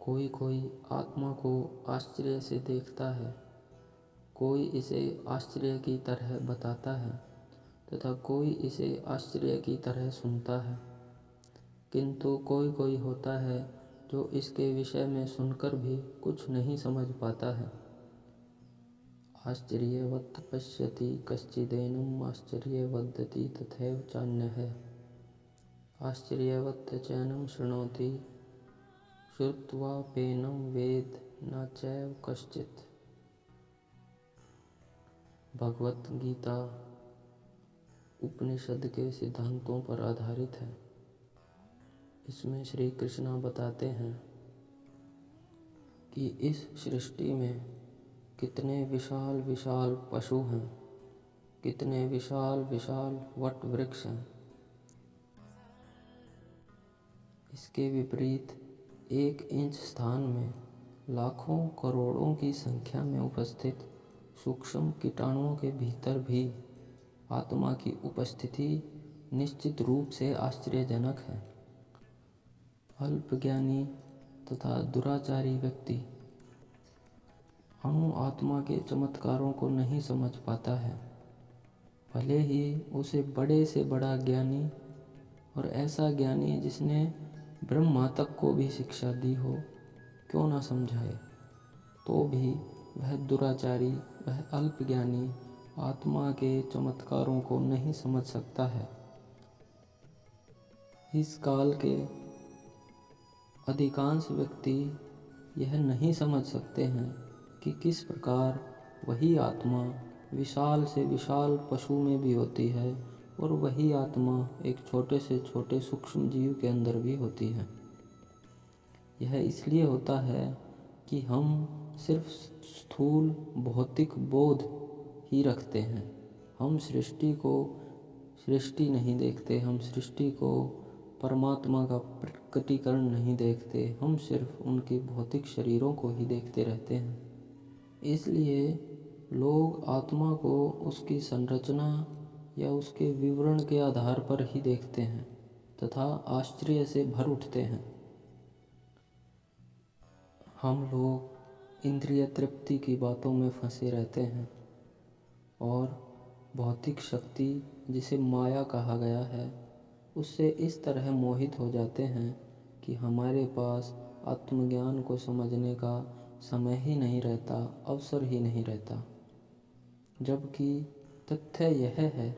कोई कोई आत्मा को आश्चर्य से देखता है, कोई इसे आश्चर्य की तरह बताता है तथा कोई इसे आश्चर्य की तरह सुनता है, किंतु कोई कोई होता है जो इसके विषय में सुनकर भी कुछ नहीं समझ पाता है। आश्चर्यवत् पश्यति कश्चिदेनम् आश्चर्यवदति तथैव चान्यः। आश्चर्यवत् चैनं शृणोति श्रुत्वाप्येनं वेद न चैव कश्चित्। भगवत गीता उपनिषद के सिद्धांतों पर आधारित है। इसमें श्री कृष्ण बताते हैं कि इस सृष्टि में कितने विशाल विशाल पशु हैं, कितने विशाल विशाल वट वृक्ष हैं। इसके विपरीत 1 इंच स्थान में लाखों करोड़ों की संख्या में उपस्थित सूक्ष्म कीटाणुओं के भीतर भी आत्मा की उपस्थिति निश्चित रूप से आश्चर्यजनक है। अल्पज्ञानी तथा दुराचारी व्यक्ति अणु आत्मा के चमत्कारों को नहीं समझ पाता है, भले ही उसे बड़े से बड़ा ज्ञानी और ऐसा ज्ञानी जिसने ब्रह्मा तक को भी शिक्षा दी हो क्यों ना समझाए, तो भी वह दुराचारी, वह अल्पज्ञानी आत्मा के चमत्कारों को नहीं समझ सकता है। इस काल के अधिकांश व्यक्ति यह नहीं समझ सकते हैं कि किस प्रकार वही आत्मा विशाल से विशाल पशु में भी होती है और वही आत्मा एक छोटे से छोटे सूक्ष्म जीव के अंदर भी होती है। यह इसलिए होता है कि हम सिर्फ स्थूल भौतिक बोध ही रखते हैं। हम सृष्टि को सृष्टि नहीं देखते, हम सृष्टि को परमात्मा का प्रकटीकरण नहीं देखते, हम सिर्फ उनके भौतिक शरीरों को ही देखते रहते हैं। इसलिए लोग आत्मा को उसकी संरचना या उसके विवरण के आधार पर ही देखते हैं तथा आश्चर्य से भर उठते हैं। हम लोग इंद्रिय तृप्ति की बातों में फंसे रहते हैं और भौतिक शक्ति जिसे माया कहा गया है उससे इस तरह मोहित हो जाते हैं कि हमारे पास आत्मज्ञान को समझने का समय ही नहीं रहता, अवसर ही नहीं रहता। जबकि तथ्य यह है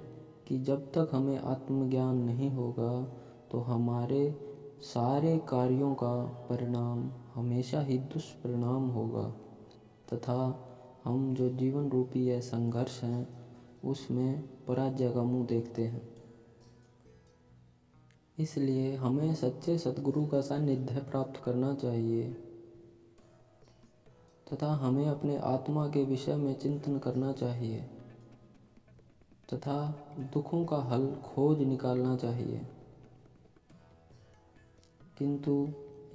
कि जब तक हमें आत्मज्ञान नहीं होगा तो हमारे सारे कार्यों का परिणाम हमेशा ही दुष्परिणाम होगा तथा हम जो जीवन रूपी यह संघर्ष हैं उसमें पराजय का मुँह देखते हैं। इसलिए हमें सच्चे सद्गुरु का सानिध्य प्राप्त करना चाहिए तथा हमें अपने आत्मा के विषय में चिंतन करना चाहिए तथा दुखों का हल खोज निकालना चाहिए। किंतु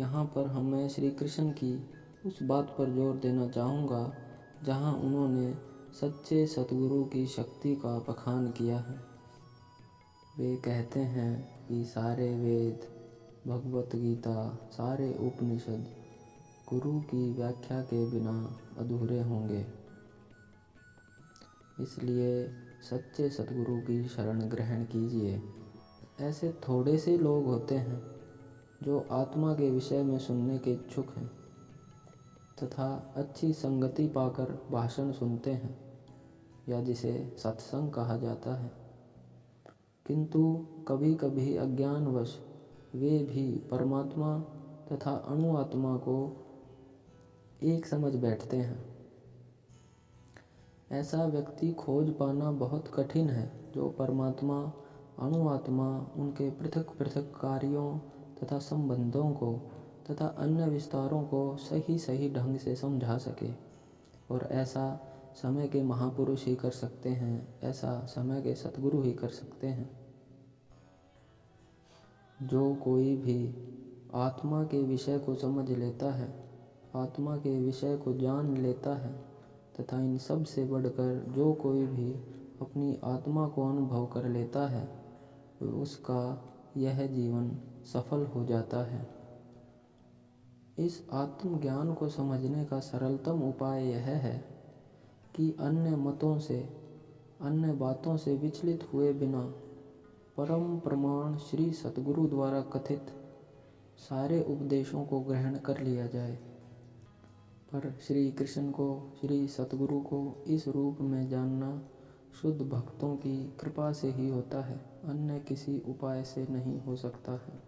यहाँ पर मैं श्री कृष्ण की उस बात पर जोर देना चाहूँगा जहाँ उन्होंने सच्चे सतगुरु की शक्ति का बखान किया है। वे कहते हैं कि सारे वेद, भगवत गीता, सारे उपनिषद गुरु की व्याख्या के बिना अधूरे होंगे। इसलिए सच्चे सतगुरु की शरण ग्रहण कीजिए। ऐसे थोड़े से लोग होते हैं जो आत्मा के विषय में सुनने के इच्छुक हैं तथा अच्छी संगति पाकर भाषण सुनते हैं या जिसे सत्संग कहा जाता है, किंतु कभी कभी अज्ञानवश वे भी परमात्मा तथा अणु आत्मा को एक समझ बैठते हैं। ऐसा व्यक्ति खोज पाना बहुत कठिन है जो परमात्मा, अणु आत्मा, उनके पृथक पृथक कार्यों तथा संबंधों को तथा अन्य विस्तारों को सही सही ढंग से समझा सके। और ऐसा समय के महापुरुष ही कर सकते हैं, ऐसा समय के सतगुरु ही कर सकते हैं। जो कोई भी आत्मा के विषय को समझ लेता है, आत्मा के विषय को जान लेता है तथा इन सब से बढ़कर जो कोई भी अपनी आत्मा को अनुभव कर लेता है उसका यह जीवन सफल हो जाता है। इस आत्मज्ञान को समझने का सरलतम उपाय यह है कि अन्य मतों से, अन्य बातों से विचलित हुए बिना परम प्रमाण श्री सतगुरु द्वारा कथित सारे उपदेशों को ग्रहण कर लिया जाए। पर श्री कृष्ण को, श्री सतगुरु को इस रूप में जानना शुद्ध भक्तों की कृपा से ही होता है, अन्य किसी उपाय से नहीं हो सकता है।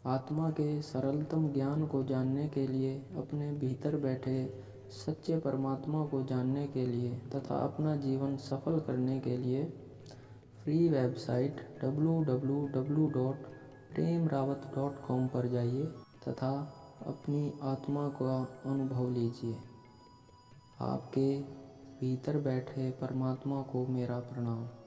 आत्मा के सरलतम ज्ञान को जानने के लिए, अपने भीतर बैठे सच्चे परमात्मा को जानने के लिए तथा अपना जीवन सफल करने के लिए फ्री वेबसाइट www.premrawat.com पर जाइए तथा अपनी आत्मा का अनुभव लीजिए। आपके भीतर बैठे परमात्मा को मेरा प्रणाम।